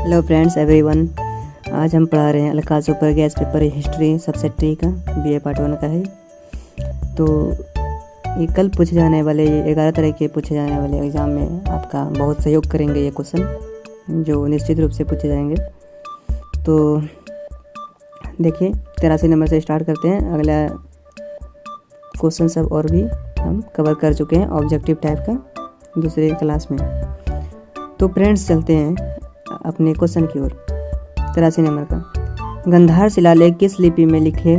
Hello friends everyone. आज हम पढ़ा रहे हैं Alka super gas paper history subset 3 का बीए पार्ट 1 का है। तो ये कल पूछे जाने वाले 11 तरह के पूछे जाने वाले एग्ज़ाम में आपका बहुत सहयोग करेंगे ये क्वेश्चन, जो निश्चित रूप से पूछे जाएंगे। तो देखिए 83 नंबर से स्टार्ट करते हैं। अगला क्वेश्चन सब और भी हम कवर कर चुके हैं ऑब्जेक्टिव टाइप का दूसरे क्लास में। तो फ्रेंड्स चलते हैं अपने क्वेश्चन की ओर। 83 नंबर का, गंधार शिलालेख किस लिपि में लिखे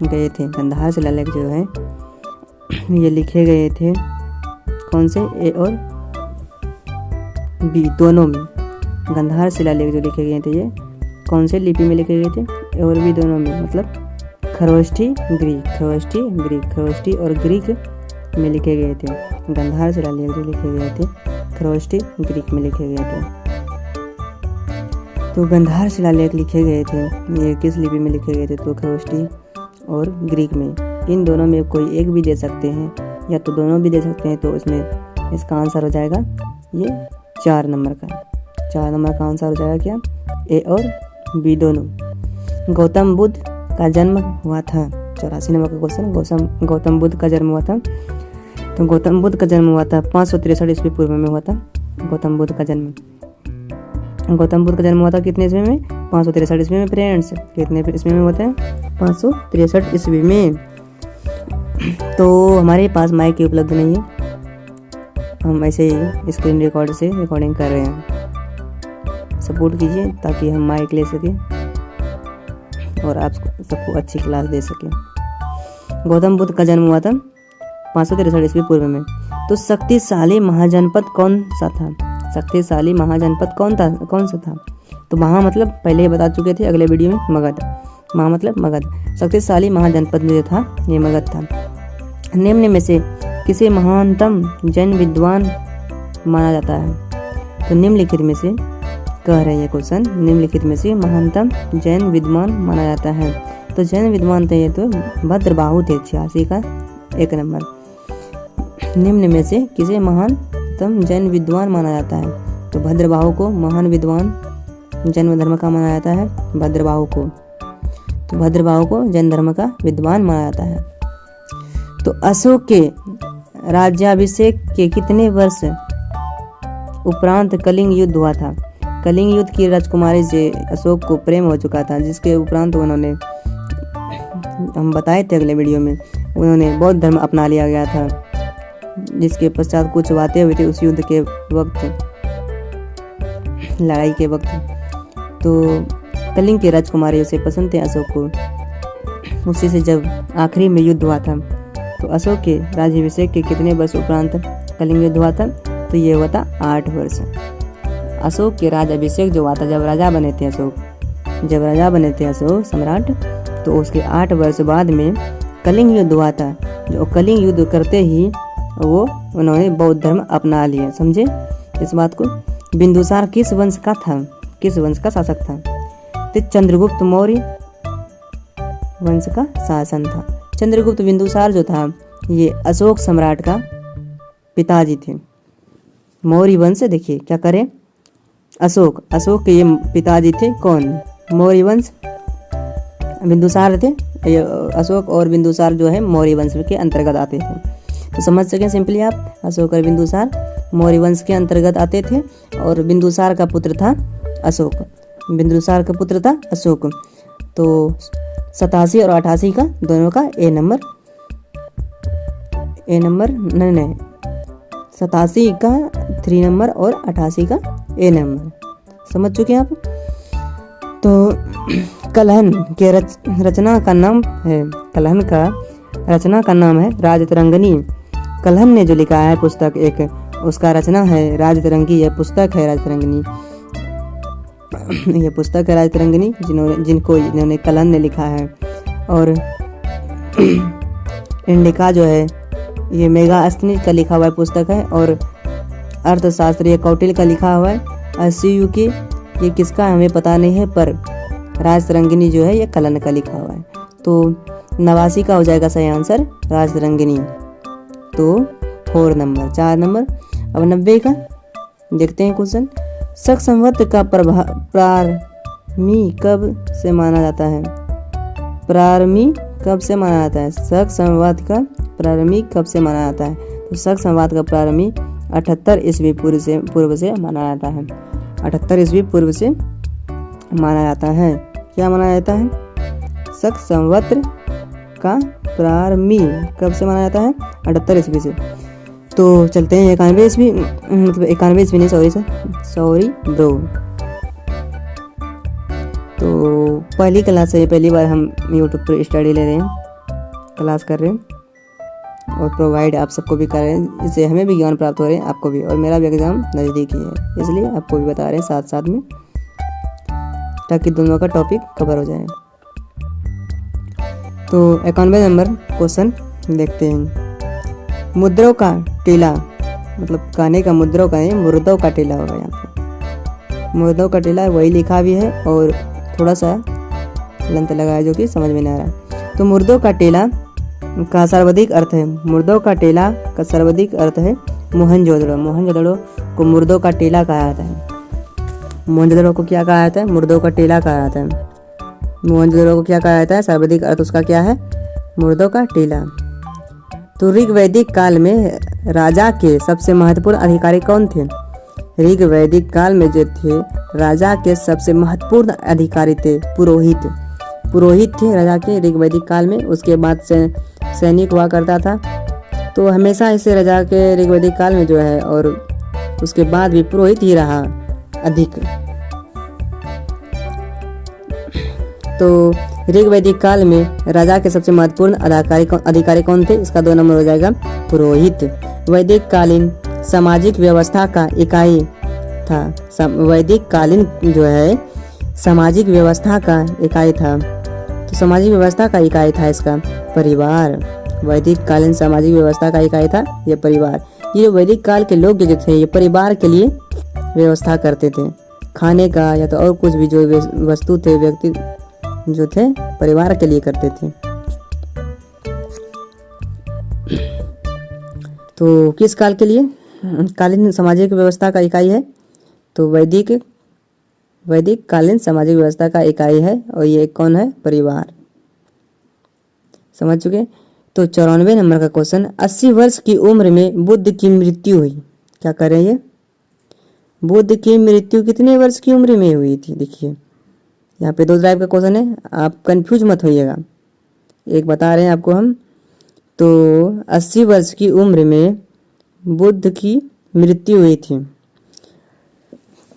गए थे? गंधार शिलालेख जो है ये लिखे गए थे कौन से, ए और बी दोनों में। गंधार शिलालेख जो लिखे गए थे ये कौन से लिपि में लिखे गए थे? ए और बी दोनों में, मतलब खरोष्ठी और ग्रीक में लिखे गए थे। गंधार शिलालेख जो लिखे गए थे खरोष्ठी ग्रीक में लिखे गए थे। तो गंधार शिलालेख लिखे गए थे ये किस लिपि में लिखे गए थे? तो खरोष्ठी और ग्रीक में। इन दोनों में कोई एक भी दे सकते हैं या तो दोनों भी दे सकते हैं। तो इसमें इसका आंसर हो जाएगा ये 4 नंबर का। 4 नंबर का आंसर हो जाएगा क्या? ए और बी दोनों। गौतम बुद्ध का जन्म हुआ था, 84 नंबर का क्वेश्चन। गौतम बुद्ध का जन्म हुआ था। तो गौतम बुद्ध का जन्म हुआ था 563 ईस्वी पूर्व में हुआ था। गौतम बुद्ध का जन्म हुआ था कितने ईस्वी में? 563 ईस्वी में। फ्रेंड्स कितने ईस्वी में होता है? 563 ईस्वी में। तो हमारे पास माइक की उपलब्ध नहीं है, हम ऐसे ही स्क्रीन रिकॉर्ड से रिकॉर्डिंग कर रहे हैं। सपोर्ट कीजिए ताकि हम माइक ले सकें और आप सबको अच्छी क्लास दे सकें। गौतम बुद्ध का जन्म हुआ था 563 ईस्वी पूर्व में। तो शक्तिशाली महाजनपद कौन सा था? शक्तिशाली महाजनपद कौन सा था? तो महा मतलब पहले ही बता चुके थे अगले वीडियो में, मगध। महा मतलब मगध। शक्तिशाली महाजनपद में जो था ये मगध था। निम्न में से किसे महानतम जैन विद्वान माना जाता है? तो निम्नलिखित में से कह रहे हैं ये क्वेश्चन, निम्नलिखित में से महानतम जैन विद्वान माना जाता है। तो जैन विद्वान थे ये तो भद्रबाहु थे, 86 का 1 नंबर। निम्न में से किसे महानतम जैन विद्वान माना जाता है? तो भद्रबाहु को महान विद्वान जैन धर्म का माना जाता है। भद्रबाहु को, तो भद्रबाहु को जैन धर्म का विद्वान माना जाता है। तो अशोक के राज्याभिषेक के कितने वर्ष उपरांत कलिंग युद्ध हुआ था? कलिंग युद्ध की राजकुमारी से अशोक को प्रेम हो चुका था, जिसके उपरांत उन्होंने, हम बताए थे अगले वीडियो में, उन्होंने बौद्ध धर्म अपना लिया गया था। जिसके पश्चात कुछ बातें हुई थी उस युद्ध के वक्त, लड़ाई के वक्त। तो कलिंग की राजकुमारी उसे पसंद थे अशोक को। उसी से जब आखिरी में युद्ध हुआ था तो अशोक के राज्याभिषेक के कितने वर्ष उपरांत कलिंग युद्ध हुआ था? तो ये हुआ था 8 वर्ष। अशोक के राज्याभिषेक जो हुआ था जब राजा बने थे अशोक सम्राट, तो उसके 8 वर्ष बाद में कलिंग युद्ध हुआ था। जो कलिंग युद्ध करते ही उन्होंने बौद्ध धर्म अपना लिया। समझे इस बात को? बिंदुसार किस वंश का था? किस वंश का शासक था? तो चंद्रगुप्त मौर्य वंश का शासन था। चंद्रगुप्त बिंदुसार जो था ये अशोक सम्राट का पिताजी थे। मौर्य वंश देखिए क्या करें, अशोक के ये पिताजी थे कौन? मौर्य वंश। बिंदुसार थे, अशोक और बिंदुसार जो है मौर्य वंश के अंतर्गत आते थे। तो समझ सकें सिंपली आप, अशोक और बिंदुसार मौर्य वंश के अंतर्गत आते थे और बिंदुसार का पुत्र था अशोक। तो 87 और 88 का दोनों का ए नंबर नहीं 87 का 3 नंबर और 88 का ए नंबर। समझ चुके हैं आप? तो कलहन के रचना का नाम है राजतरंगिणी। कलहन ने जो लिखा है पुस्तक, एक उसका रचना है राजतरंगी। यह पुस्तक है राजतरंगिणी। जिन्होंने कलहन ने लिखा है। और इंडिका जो है ये मेगास्थनीज का लिखा हुआ है पुस्तक है। और अर्थशास्त्रीय कौटिल्य का लिखा हुआ है। अस्यु की ये किसका हमें पता नहीं है, पर राजतरंगिणी जो है ये कलहन का लिखा हुआ है। तो 89 का हो जाएगा सही आंसर राजतरंगिणी। तो 4 नंबर। अब 90 का देखते हैं क्वेश्चन। शक संवत का प्रारंभी कब से माना जाता है? प्रारंभी कब से माना जाता है? शक संवत का प्रारंभी कब से माना जाता है? तो शक संवत का प्रारंभी 78 ईस्वी पूर्व से माना जाता है। 78 ईस्वी पूर्व से माना जाता है। क्या माना जाता है? शक संवत का प्रारंभी कब से माना जाता है? 78 ईस्वी से। तो चलते हैं 91 ईस्वी, मतलब 91 ईस्वी नहीं, सॉरी ब्रो। तो पहली क्लास है, पहली बार हम यूट्यूब पर स्टडी ले रहे हैं, क्लास कर रहे हैं और प्रोवाइड आप सबको भी कर रहे हैं। इससे हमें भी ज्ञान प्राप्त हो रहे हैं, आपको भी। और मेरा भी एग्ज़ाम नज़दीक ही है, इसलिए आपको भी बता रहे हैं साथ साथ में, ताकि दोनों का टॉपिक कवर हो जाए। तो 91 नंबर क्वेश्चन देखते हैं। मुद्राओं का टीला, मतलब कहने का मुद्राओं का नहीं, मुर्दों का टीला होगा यहाँ पे। मुर्दों का टीला वही लिखा भी है और थोड़ा सा लंत लगा है जो कि समझ में नहीं आ रहा। तो मुर्दों का टीला का सर्वाधिक अर्थ है, मुर्दों का टीला का सर्वाधिक अर्थ है मोहनजोदड़ो। मोहनजोदड़ो को मुर्दों का टीला कहा जाता है। मोहनजोदड़ो को क्या कहा जाता है? मुर्दों का टीला कहा जाता है। मोहनजोदड़ो को क्या कहा जाता है? सर्वाधिक अर्थ उसका क्या है? मुर्दों का टीला। तो ऋग वैदिक काल में राजा के सबसे महत्वपूर्ण अधिकारी कौन थे? ऋग वैदिक काल में जो थे राजा के सबसे महत्वपूर्ण अधिकारी थे पुरोहित। पुरोहित थे राजा के ऋग वैदिक काल में। उसके बाद से सैनिक हुआ करता था। तो हमेशा इसे राजा के ऋग वैदिक काल में जो है, और उसके बाद भी पुरोहित ही रहा अधिक। तो ऋग वैदिक काल में राजा के सबसे महत्वपूर्ण अधिकारी कौन थे? इसका 2 नंबर हो जाएगा पुरोहित। वैदिक कालीन सामाजिक व्यवस्था का इकाई था। वैदिक कालीन जो है सामाजिक व्यवस्था का इकाई था। तो सामाजिक व्यवस्था का इकाई था इसका परिवार। वैदिक कालीन सामाजिक व्यवस्था का इकाई था ये परिवार। ये जो वैदिक काल के लोग जो थे ये परिवार के लिए व्यवस्था करते थे, खाने का या तो और कुछ भी जो वस्तु थे, व्यक्ति जो थे परिवार के लिए करते थे। तो किस काल के लिए कालीन सामाजिक व्यवस्था का इकाई है? तो वैदिक कालीन सामाजिक व्यवस्था का इकाई है, और ये कौन है? परिवार। समझ चुके? तो 94 नंबर का क्वेश्चन। 80 वर्ष की उम्र में बुद्ध की मृत्यु हुई। क्या कर रहे हैं? बुद्ध की मृत्यु कितने वर्ष की उम्र में हुई थी? देखिए यहाँ पे 2 टाइप का क्वेश्चन है, आप कंफ्यूज मत होइएगा। एक बता रहे हैं आपको हम। तो 80 वर्ष की उम्र में बुद्ध की मृत्यु हुई थी।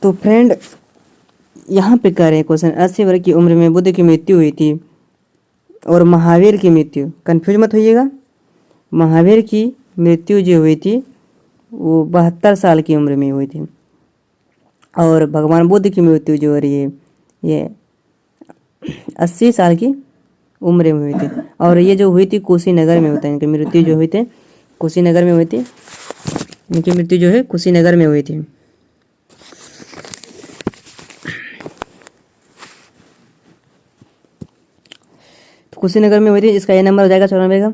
तो फ्रेंड यहाँ पे कह रहे हैं क्वेश्चन, 80 वर्ष की उम्र में बुद्ध की मृत्यु हुई थी और महावीर की मृत्यु, कंफ्यूज मत होइएगा। महावीर की मृत्यु जो हुई थी वो 72 साल की उम्र में हुई थी, और भगवान बुद्ध की मृत्यु जो हो रही है ये 80 साल की उम्र में हुई थी। और ये जो हुई थी कुशीनगर में होता है, इनकी मृत्यु जो हुई थी कुशीनगर में हुई थी। इनकी मृत्यु जो है कुशीनगर में हुई थी। तो कुशीनगर में हुई थी, इसका ये नंबर हो जाएगा 94 का।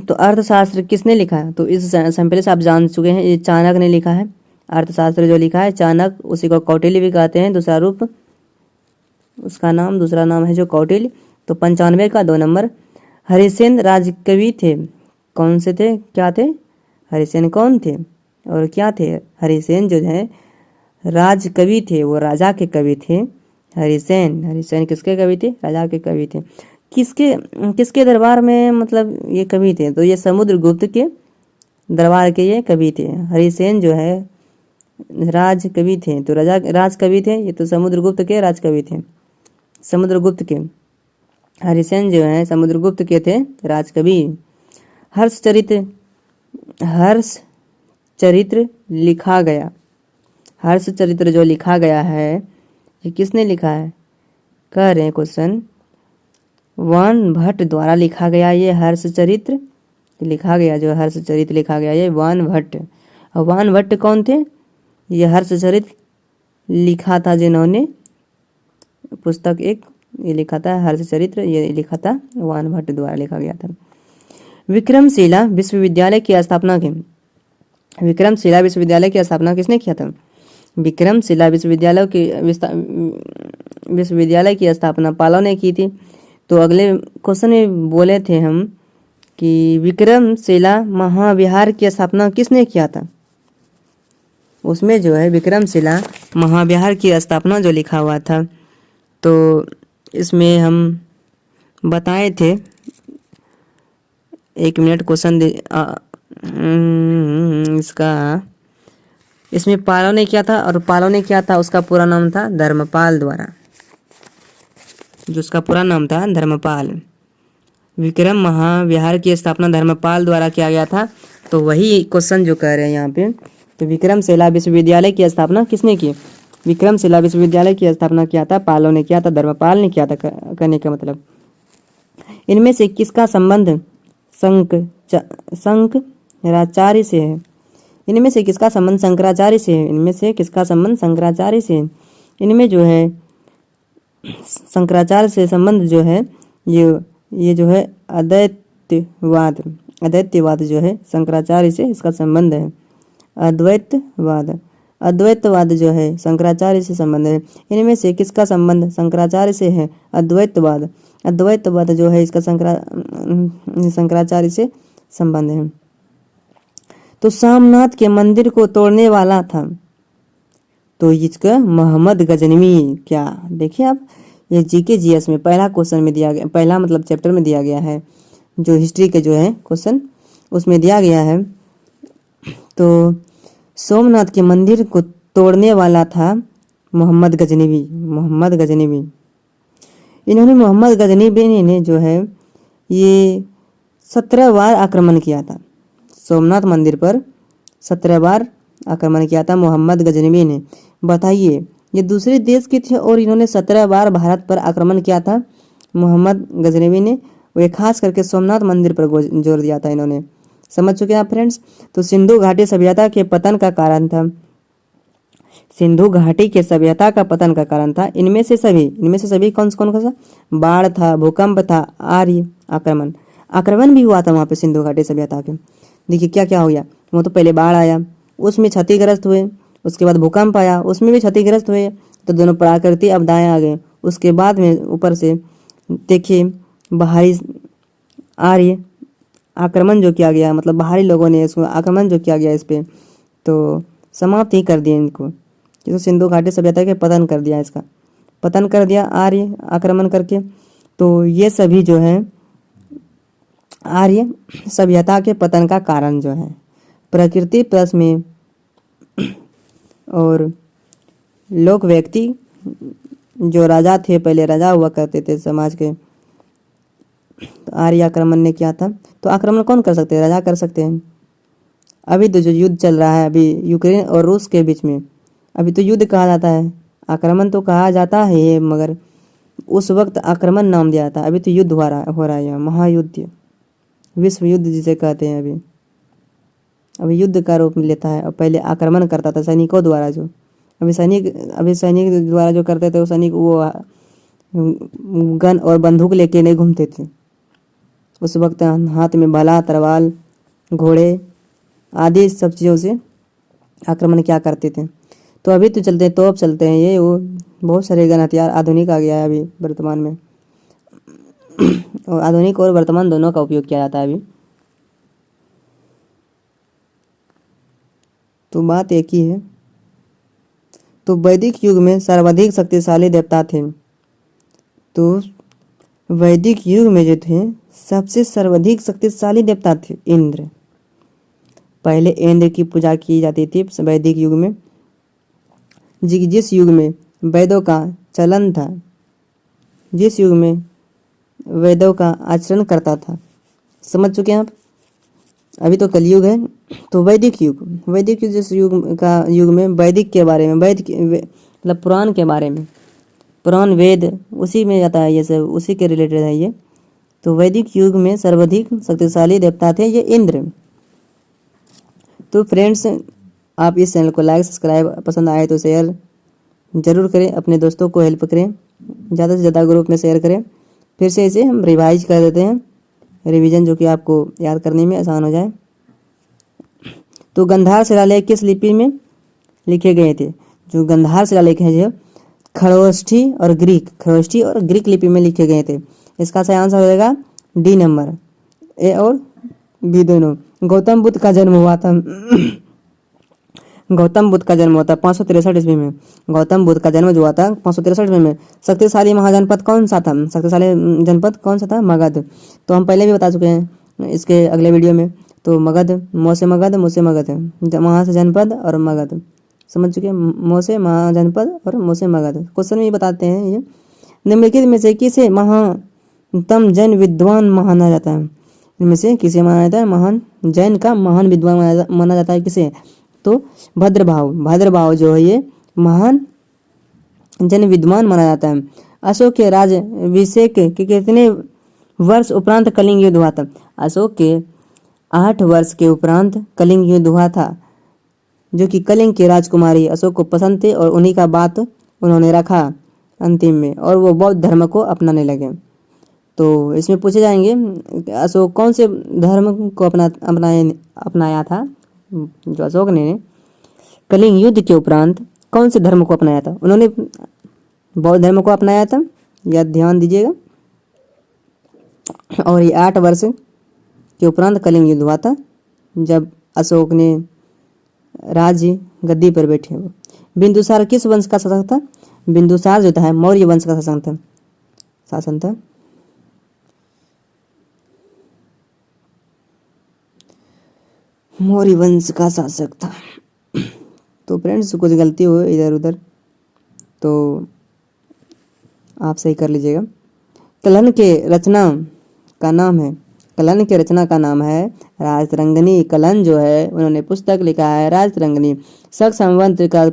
तो अर्थशास्त्र किसने लिखा है? तो इस पहले से आप जान चुके हैं, ये चाणक्य ने लिखा है। अर्थशास्त्र जो लिखा है चाणक्य, उसी को कौटिल्य भी कहते हैं, दूसरा रूप उसका नाम, दूसरा नाम है जो कौटिल्य। तो 95 का 2 नंबर। हरिसेन राजकवि थे। कौन से थे? क्या थे? हरिसेन कौन थे और क्या थे? हरिसेन जो है राजकवि थे, वो राजा के कवि थे। हरिसेन किसके कवि थे? राजा के कवि थे। किसके दरबार में मतलब ये कवि थे? तो ये समुद्रगुप्त के दरबार के ये कवि थे। हरिसेन जो है राजकवि थे, तो राजकवि थे ये, तो समुद्रगुप्त के राजकवि थे। समुद्रगुप्त के, हरिसेन जो है समुद्रगुप्त के थे राजकवि। हर्षचरित्र लिखा गया। हर्षचरित्र जो लिखा गया है ये किसने लिखा है? कह रहे हैं क्वेश्चन, वान भट्ट द्वारा लिखा गया। ये हर्षचरित्र लिखा गया, जो हर्षचरित्र लिखा गया ये वान भट्ट। और वान भट्ट कौन थे? ये हर्षचरित्र लिखा था जिन्होंने पुस्तक एक ये लिखा था हर्षचरित्र, ये लिखा था वान भट्ट द्वारा लिखा गया था। विक्रमशिला विश्वविद्यालय की स्थापना की। विक्रमशिला विश्वविद्यालय की स्थापना किसने किया था? विक्रमशिला विश्वविद्यालय की स्थापना पालव ने की थी। तो अगले क्वेश्चन में बोले थे हम कि विक्रमशिला महाविहार की स्थापना किसने किया था। उसमें जो है विक्रमशिला महाविहार की स्थापना जो लिखा हुआ था, तो इसमें हम बताए थे। एक मिनट क्वेश्चन इसका इसमें पालव ने किया था, और पालव ने किया था उसका पूरा नाम था धर्मपाल द्वारा, जो उसका पूरा नाम था धर्मपाल। विक्रम महाविहार की स्थापना धर्मपाल द्वारा किया गया था। तो वही क्वेश्चन जो कह रहे हैं यहाँ पे, तो विक्रमशिला विश्वविद्यालय की स्थापना किसने की। विक्रमशिला विश्वविद्यालय की स्थापना किया था पालव ने किया था, धर्मपाल ने किया था। कहने का मतलब इनमें से किसका संबंध शंकराचार्य से है। इनमें से किसका संबंध शंकराचार्य से है। इनमें से किसका संबंध शंकराचार्य से है। इनमें जो है शंकराचार्य से संबंध जो है ये जो है अद्वैतवाद जो है शंकराचार्य से इसका संबंध है। अद्वैतवाद जो है शंकराचार्य से संबंध है। इनमें से किसका संबंध शंकराचार्य से है। अद्वैतवाद जो है इसका शंकराचार्य से संबंध है। तो सोमनाथ के मंदिर को तोड़ने वाला था, तो इसका मोहम्मद गजनवी। क्या देखिए आप, ये जीके जीएस में पहला क्वेश्चन में दिया गया, पहला मतलब चैप्टर में दिया गया है, जो हिस्ट्री के जो है क्वेश्चन उसमें दिया गया है। तो सोमनाथ के मंदिर को तोड़ने वाला था मोहम्मद गजनवी। इन्होंने मोहम्मद गजनवी ने जो है ये 17 बार आक्रमण किया था। सोमनाथ मंदिर पर 17 बार आक्रमण किया था मोहम्मद गजनवी ने। बताइए, ये दूसरे देश के थे और इन्होंने 17 बार भारत पर आक्रमण किया था मोहम्मद गजनवी ने। वे खास करके सोमनाथ मंदिर पर जोर दिया था इन्होंने। समझ चुके हैं आप फ्रेंड्स। तो सिंधु घाटी सभ्यता के पतन का कारण था, सिंधु घाटी के सभ्यता का पतन का कारण था इनमें से सभी कौन सा। बाढ़ था, भूकंप था, आर्य आक्रमण भी हुआ था वहाँ पे सिंधु घाटी सभ्यता के। देखिए क्या क्या हो गया, वो तो पहले बाढ़ आया उसमें क्षतिग्रस्त हुए, उसके बाद भूकंप आया उसमें भी क्षतिग्रस्त हुए। तो दोनों प्राकृतिक आपदाएं आ गए। उसके बाद में ऊपर से देखिए बाहरी आर्य आक्रमण जो किया गया, मतलब बाहरी लोगों ने इसको आक्रमण जो किया गया इस पर, तो समाप्त ही कर दिया इनको। तो सिंधु घाटी सभ्यता के पतन कर दिया, इसका पतन कर दिया आर्य आक्रमण करके। तो ये सभी जो है आर्य सभ्यता के पतन का कारण जो है। प्रकृति प्लस में और लोक व्यक्ति जो राजा थे, पहले राजा हुआ करते थे समाज के, तो आर्य आक्रमण ने किया था। तो आक्रमण कौन कर सकते हैं, राजा कर सकते हैं। अभी तो जो युद्ध चल रहा है अभी यूक्रेन और रूस के बीच में, अभी तो युद्ध कहा जाता है, आक्रमण तो कहा जाता है ये, मगर उस वक्त आक्रमण नाम दिया था। अभी तो युद्ध हो रहा है, महायुद्ध, विश्व युद्ध जिसे कहते हैं। अभी युद्ध का रूप लेता है। और पहले आक्रमण करता था सैनिकों द्वारा, जो अभी सैनिक द्वारा जो करते थे वो सैनिक वो गन और बंदूक लेके नहीं घूमते थे। उस वक्त हाथ में भाला, तलवार, घोड़े आदि सब चीज़ों से आक्रमण क्या करते थे। तो अभी तो चलते हैं, तोप चलते हैं, ये वो बहुत सारे गन हथियार आधुनिक आ गया है अभी वर्तमान में। और आधुनिक और वर्तमान दोनों का उपयोग किया जाता है अभी। तो बात एक ही है। तो वैदिक युग में सर्वाधिक शक्तिशाली देवता थे। तो वैदिक युग में जो थे सबसे सर्वाधिक शक्तिशाली देवता थे इंद्र। पहले इंद्र की पूजा की जाती थी वैदिक युग में। जिस युग में वेदों का चलन था, जिस युग में वेदों का आचरण करता था। समझ चुके हैं आप। अभी तो कलयुग है। तो वैदिक युग जिस युग में वैदिक के बारे में, मतलब पुराण के बारे में, पुराण वेद उसी में जाता है, ये सब उसी के रिलेटेड है ये। तो वैदिक युग में सर्वाधिक शक्तिशाली देवता थे ये इंद्र। तो फ्रेंड्स, आप इस चैनल को लाइक, सब्सक्राइब, पसंद आए तो शेयर ज़रूर करें, अपने दोस्तों को हेल्प करें, ज़्यादा से ज़्यादा ग्रुप में शेयर करें। फिर से इसे हम रिवाइज कर देते हैं, रिवीजन जो कि आपको याद करने में आसान हो जाए। तो गंधार शिलालेख किस लिपि में लिखे गए थे। जो गंधार शिलालेख है जो खरोष्ठी और ग्रीक लिपि में लिखे गए थे। इसका सही आंसर हो जाएगा डी नंबर, ए और बी दोनों। गौतम बुद्ध का जन्म हुआ था गौतम बुद्ध का जन्म हुआ था 563 ईस्वी में। गौतम बुद्ध का जन्म जो हुआ था 563 ईस्वी में। शक्तिशाली महाजनपद कौन सा था? शक्तिशाली जनपद कौन सा था? मगध। तो हम पहले भी बता चुके हैं इसके अगले वीडियो में। तो मगध, मोसे मगध वहाँ से जनपद और मगध, समझ चुके हैं। मोसे महाजनपद और मोसे मगध। क्वेश्चन में ये बताते हैं ये निम्नलिखित में से किसे महानतम जैन विद्वान माना जाता है? इनमें से किसे माना जाता है महान जैन का महान विद्वान माना जाता है? किसे? तो भद्रभाव जो है ये महान जैन विद्वान माना जाता है। अशोक के राज्याभिषेक के कितने वर्ष उपरांत कलिंग युद्ध हुआ था? अशोक के 8 वर्ष के उपरांत कलिंग युद्ध हुआ था, जो कि कलिंग के राजकुमारी अशोक को पसंद थे और उन्हीं का बात उन्होंने रखा अंतिम में, और वो बौद्ध धर्म को अपनाने लगे। तो इसमें पूछे जाएंगे अशोक कौन से धर्म को अपनाया था? जो अशोक ने कलिंग युद्ध के उपरांत कौन से धर्म को अपनाया था? उन्होंने बौद्ध धर्म को अपनाया था, यह ध्यान दीजिएगा। और ये 8 वर्ष के उपरांत कलिंग युद्ध हुआ था, जब अशोक ने राज्य गद्दी पर बैठे हो। बिंदुसार किस वंश का शासक था? बिंदुसार जो था मौर्य वंश का शासन था। मौर्य वंश का शासक था। तो फ्रेंड्स कुछ गलती हो इधर उधर तो आप सही कर लीजिएगा। कलन के रचना का नाम है राजतरंगिणी। कलन जो है उन्होंने पुस्तक लिखा है राजतरंगिणी। शक संवत का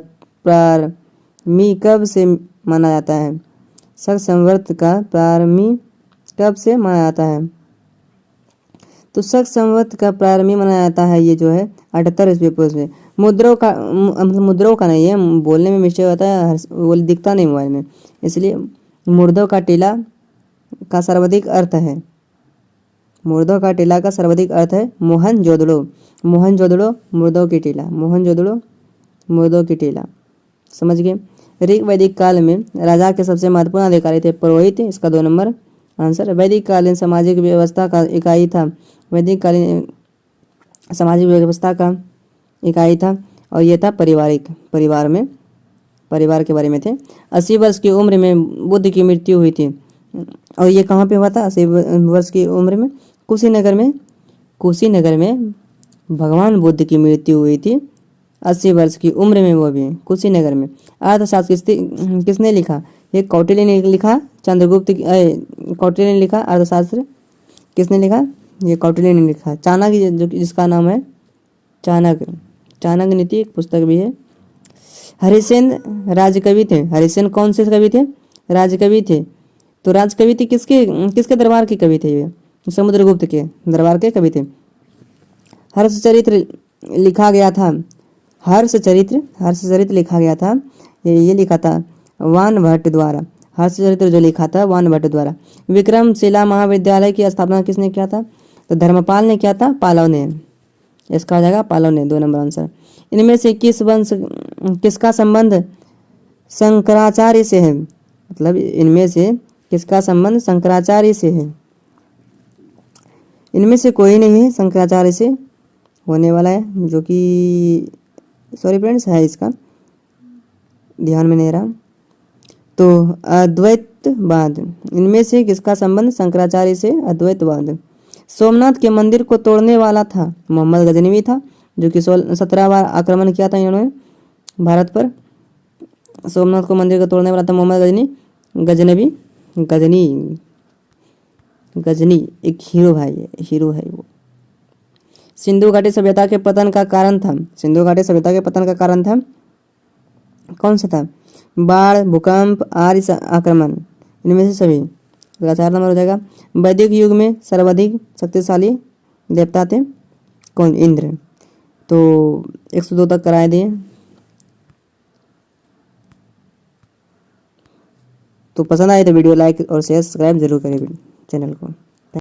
प्रारंभ कब से माना जाता है? शक संवत का प्रारंभ कब से माना जाता है? तो शक संवत का प्रारंभ माना जाता है ये जो है 78 ईस्वी पूर्व में। मुद्राओं का नहीं है, बोलने में मिस्टेक होता है, वो दिखता नहीं मोबाइल में, इसलिए मुर्दों का टीला का सर्वाधिक अर्थ है। मुर्दों का टीला का सर्वाधिक अर्थ है मोहनजोदड़ो। मुर्दों की टीला, मुर्दों की टीला, समझ गए। ऋग वैदिक काल में राजा के सबसे महत्वपूर्ण अधिकारी थे पुरोहित। इसका 2 नंबर आंसर। वैदिक कालीन सामाजिक व्यवस्था का इकाई था। वैदिक कालीन सामाजिक व्यवस्था का इकाई था और यह था परिवार के बारे में थे। 80 वर्ष की उम्र में बुद्ध की मृत्यु हुई थी, और ये कहाँ पे हुआ था? 80 वर्ष की उम्र में कुशीनगर में भगवान बुद्ध की मृत्यु हुई थी 80 वर्ष की उम्र में, वो भी कुशीनगर में। अर्थशास्त्र किसने लिखा? ये कौटिल्य ने लिखा। कौटिल्य ने लिखा अर्थशास्त्र। किसने लिखा? ये कौटिल्य ने लिखा। चाणक्य जो जिसका नाम है चाणक्य नीति एक पुस्तक भी है। हरिसेन राजकवि थे। हरिसेन कौन से कवि थे? राजकवि थे। तो राजकवि थे किसके दरबार के कवि थे? ये समुद्रगुप्त के दरबार के कवि थे। हर्षचरित्र लिखा गया था। हर्षचरित्र लिखा गया था, ये लिखा था वान भट्ट द्वारा। हर्षचरित्र जो लिखा था वान भट्ट द्वारा। विक्रमशिला महाविद्यालय की स्थापना किसने किया था? तो धर्मपाल ने किया था, पालव ने। इसका हो जाएगा पालव ने, 2 नंबर आंसर। इनमें से किसका संबंध शंकराचार्य से है? मतलब इनमें से किसका संबंध शंकराचार्य से है? इनमें से कोई नहीं है शंकराचार्य से होने वाला है, जो कि सॉरी फ्रेंड्स है, इसका ध्यान में नहीं रहा। तो अद्वैतवाद, इनमें से किसका संबंध शंकराचार्य से? अद्वैतवाद। सोमनाथ के मंदिर को तोड़ने वाला था मोहम्मद गजनवी था, जो कि 17 बार आक्रमण किया था इन्होंने भारत पर। सोमनाथ को मंदिर को तोड़ने वाला था मोहम्मद गजनी एक हीरो है वो। सिंधु घाटी सभ्यता के पतन का कारण था कौन सा था? बाढ़, भूकंप, आर्य आक्रमण, इनमें से सभी। 4 नंबर हो जाएगा। वैदिक युग में सर्वाधिक शक्तिशाली देवता थे कौन? इंद्र। तो 102 तक कराए दिए। तो पसंद आए तो वीडियो लाइक और शेयर सब्सक्राइब जरूर करें चैनल को।